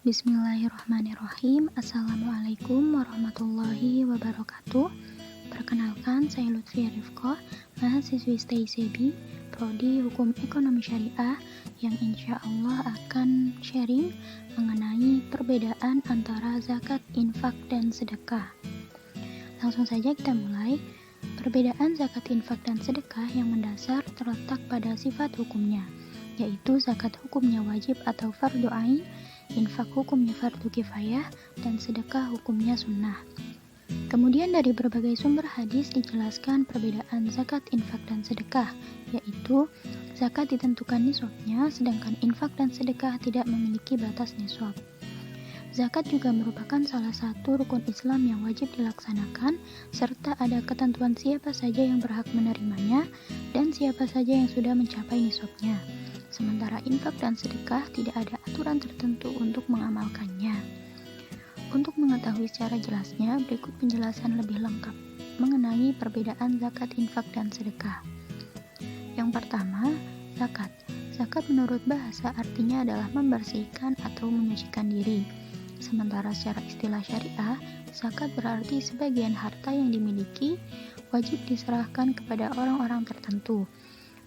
Bismillahirrahmanirrahim. Assalamualaikum warahmatullahi wabarakatuh. Perkenalkan, saya Lutfi Rifqoh, mahasiswi STI Prodi Hukum Ekonomi Syariah, yang insya Allah akan sharing mengenai perbedaan antara zakat, infak, dan sedekah. Langsung saja kita mulai. Perbedaan zakat, infak, dan sedekah yang mendasar terletak pada sifat hukumnya, yaitu zakat hukumnya wajib atau fardu ain, infak hukumnya fardu kifayah, dan sedekah hukumnya sunnah. Kemudian dari berbagai sumber hadis dijelaskan perbedaan zakat, infak, dan sedekah, yaitu zakat ditentukan nisabnya, sedangkan infak dan sedekah tidak memiliki batas nisab. Zakat juga merupakan salah satu rukun Islam yang wajib dilaksanakan, serta ada ketentuan siapa saja yang berhak menerimanya dan siapa saja yang sudah mencapai nisabnya. Sementara infak dan sedekah tidak ada aturan tertentu untuk mengamalkannya. Untuk mengetahui secara jelasnya, berikut penjelasan lebih lengkap mengenai perbedaan zakat, infak, dan sedekah. Yang pertama, zakat. Zakat menurut bahasa artinya adalah membersihkan atau menyucikan diri. Sementara secara istilah syariah, zakat berarti sebagian harta yang dimiliki wajib diserahkan kepada orang-orang tertentu.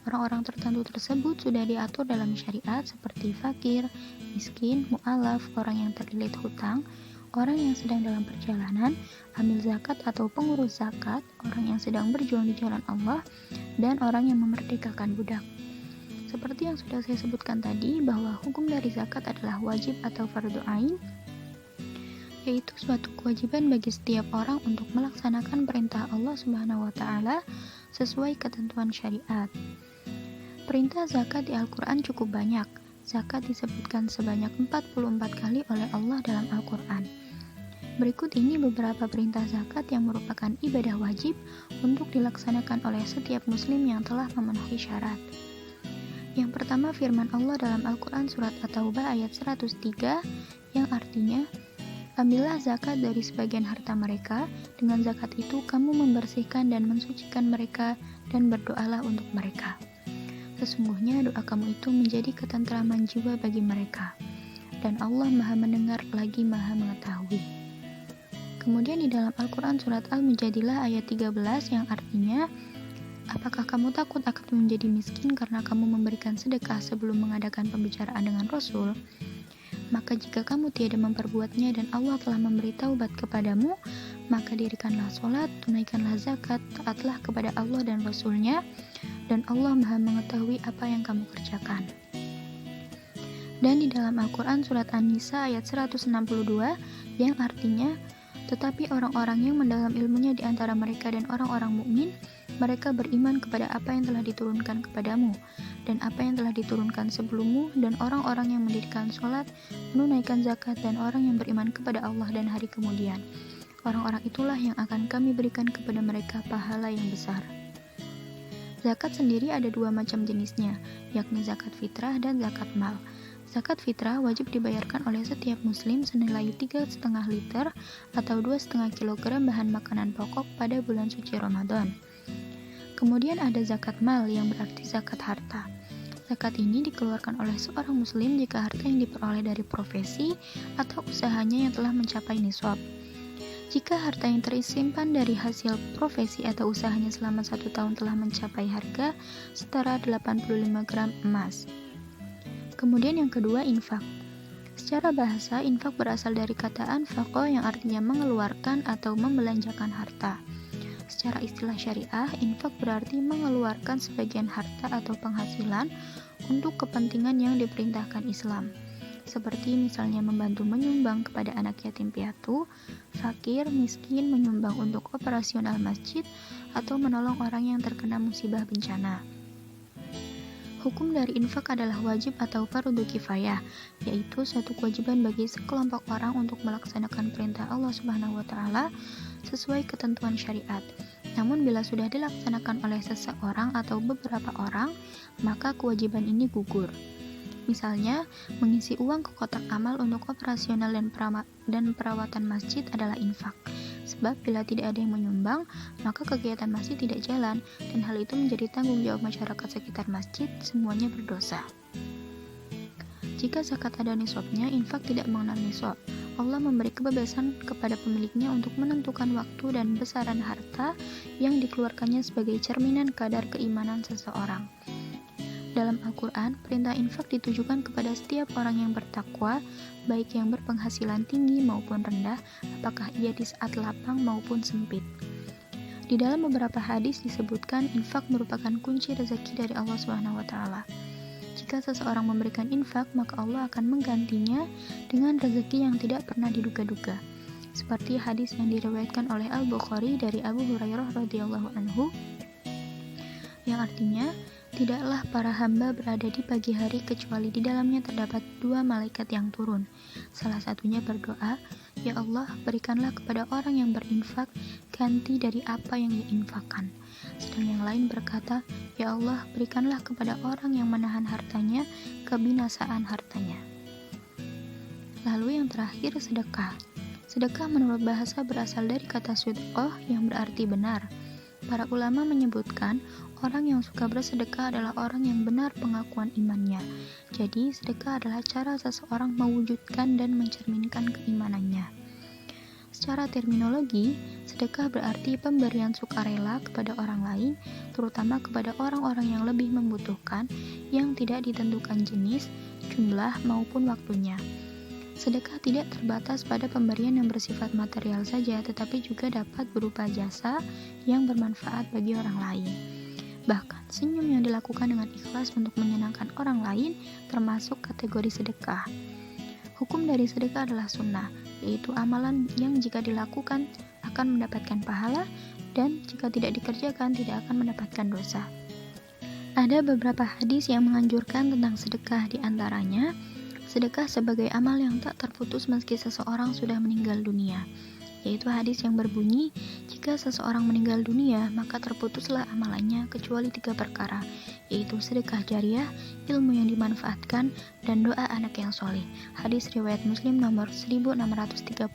Orang-orang tertentu tersebut sudah diatur dalam syariat seperti fakir, miskin, mu'alaf, orang yang terlilit hutang, orang yang sedang dalam perjalanan, amil zakat atau pengurus zakat, orang yang sedang berjuang di jalan Allah, dan orang yang memerdekakan budak. Seperti yang sudah saya sebutkan tadi, bahwa hukum dari zakat adalah wajib atau fardu ain, yaitu suatu kewajiban bagi setiap orang untuk melaksanakan perintah Allah Subhanahu wa Ta'ala sesuai ketentuan syariat. Perintah zakat di Al-Quran cukup banyak. Zakat disebutkan sebanyak 44 kali oleh Allah dalam Al-Quran. Berikut ini beberapa perintah zakat yang merupakan ibadah wajib untuk dilaksanakan oleh setiap muslim yang telah memenuhi syarat. Yang pertama, firman Allah dalam Al-Quran surat At-Taubah ayat 103 yang artinya, ambillah zakat dari sebagian harta mereka, dengan zakat itu kamu membersihkan dan mensucikan mereka dan berdoalah untuk mereka. Sesungguhnya doa kamu itu menjadi ketentraman jiwa bagi mereka, dan Allah Maha Mendengar lagi Maha Mengetahui. Kemudian di dalam Al-Quran surat Al-Mujadilah ayat 13 yang artinya, apakah kamu takut akan menjadi miskin karena kamu memberikan sedekah sebelum mengadakan pembicaraan dengan Rasul? Maka jika kamu tiada memperbuatnya dan Allah telah memberi taubat kepadamu, maka dirikanlah sholat, tunaikanlah zakat, taatlah kepada Allah dan Rasul-Nya, dan Allah Maha Mengetahui apa yang kamu kerjakan. Dan di dalam Al-Quran surat An-Nisa ayat 162 yang artinya, tetapi orang-orang yang mendalam ilmunya di antara mereka dan orang-orang mukmin, mereka beriman kepada apa yang telah diturunkan kepadamu dan apa yang telah diturunkan sebelummu, dan orang-orang yang mendirikan sholat, menunaikan zakat, dan orang yang beriman kepada Allah dan hari kemudian. Orang-orang itulah yang akan kami berikan kepada mereka pahala yang besar. Zakat sendiri ada dua macam jenisnya, yakni zakat fitrah dan zakat mal. Zakat fitrah wajib dibayarkan oleh setiap muslim senilai 3,5 liter atau 2,5 kilogram bahan makanan pokok pada bulan suci Ramadan. Kemudian ada zakat mal yang berarti zakat harta. Zakat ini dikeluarkan oleh seorang muslim jika harta yang diperoleh dari profesi atau usahanya yang telah mencapai nisab. Jika harta yang tersimpan dari hasil profesi atau usahanya selama 1 tahun telah mencapai harga setara 85 gram emas. Kemudian yang kedua, infak. Secara bahasa, infak berasal dari kata anfaqo yang artinya mengeluarkan atau membelanjakan harta. Secara istilah syariah, infak berarti mengeluarkan sebagian harta atau penghasilan untuk kepentingan yang diperintahkan Islam. Seperti misalnya membantu menyumbang kepada anak yatim piatu, fakir, miskin, menyumbang untuk operasional masjid, atau menolong orang yang terkena musibah bencana. Hukum dari infak adalah wajib atau fardu kifayah, yaitu satu kewajiban bagi sekelompok orang untuk melaksanakan perintah Allah Subhanahu wa Ta'ala sesuai ketentuan syariat. Namun bila sudah dilaksanakan oleh seseorang atau beberapa orang, maka kewajiban ini gugur. Misalnya, mengisi uang ke kotak amal untuk operasional dan perawatan masjid adalah infak. Sebab bila tidak ada yang menyumbang, maka kegiatan masjid tidak jalan, dan hal itu menjadi tanggung jawab masyarakat sekitar masjid, semuanya berdosa. Jika zakat ada nisabnya, infak tidak mengenal nisab. Allah memberi kebebasan kepada pemiliknya untuk menentukan waktu dan besaran harta yang dikeluarkannya sebagai cerminan kadar keimanan seseorang. Dalam Al-Quran, perintah infak ditujukan kepada setiap orang yang bertakwa, baik yang berpenghasilan tinggi maupun rendah, apakah ia di saat lapang maupun sempit. Di dalam beberapa hadis disebutkan infak merupakan kunci rezeki dari Allah SWT. Jika seseorang memberikan infak, maka Allah akan menggantinya dengan rezeki yang tidak pernah diduga-duga. Seperti hadis yang diriwayatkan oleh Al-Bukhari dari Abu Hurairah radhiyallahu anhu, yang artinya, tidaklah para hamba berada di pagi hari kecuali di dalamnya terdapat 2 malaikat yang turun. Salah satunya berdoa, "Ya Allah, berikanlah kepada orang yang berinfak ganti dari apa yang diinfakkan." Sedang yang lain berkata, "Ya Allah, berikanlah kepada orang yang menahan hartanya kebinasaan hartanya." Lalu yang terakhir, sedekah. Sedekah menurut bahasa berasal dari kata sudqah yang berarti benar. Para ulama menyebutkan orang yang suka bersedekah adalah orang yang benar pengakuan imannya. Jadi, sedekah adalah cara seseorang mewujudkan dan mencerminkan keimanannya. Secara terminologi, sedekah berarti pemberian sukarela kepada orang lain, terutama kepada orang-orang yang lebih membutuhkan, yang tidak ditentukan jenis, jumlah, maupun waktunya. Sedekah tidak terbatas pada pemberian yang bersifat material saja, tetapi juga dapat berupa jasa yang bermanfaat bagi orang lain. Bahkan, senyum yang dilakukan dengan ikhlas untuk menyenangkan orang lain termasuk kategori sedekah. Hukum dari sedekah adalah sunnah, yaitu amalan yang jika dilakukan akan mendapatkan pahala dan jika tidak dikerjakan tidak akan mendapatkan dosa. Ada beberapa hadis yang menganjurkan tentang sedekah, di antaranya sedekah sebagai amal yang tak terputus meski seseorang sudah meninggal dunia, yaitu hadis yang berbunyi, jika seseorang meninggal dunia, maka terputuslah amalannya kecuali 3 perkara, yaitu sedekah jariah, ilmu yang dimanfaatkan, dan doa anak yang soleh. Hadis riwayat Muslim nomor 1631.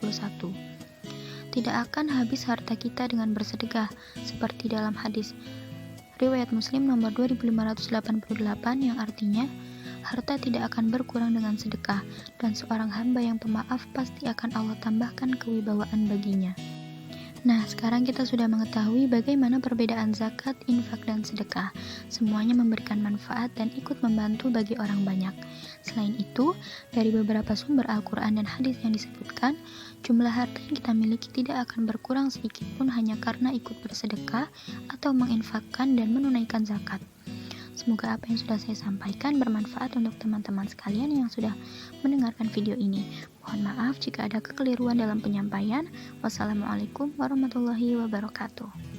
Tidak akan habis harta kita dengan bersedekah, seperti dalam hadis riwayat Muslim nomor 2588 yang artinya, harta tidak akan berkurang dengan sedekah, dan seorang hamba yang pemaaf pasti akan Allah tambahkan kewibawaan baginya. Nah, sekarang kita sudah mengetahui bagaimana perbedaan zakat, infak, dan sedekah. Semuanya memberikan manfaat dan ikut membantu bagi orang banyak. Selain itu, dari beberapa sumber Al-Quran dan hadis yang disebutkan, jumlah harta yang kita miliki tidak akan berkurang sedikit pun hanya karena ikut bersedekah atau menginfakkan dan menunaikan zakat. Semoga apa yang sudah saya sampaikan bermanfaat untuk teman-teman sekalian yang sudah mendengarkan video ini. Mohon maaf jika ada kekeliruan dalam penyampaian. Wassalamualaikum warahmatullahi wabarakatuh.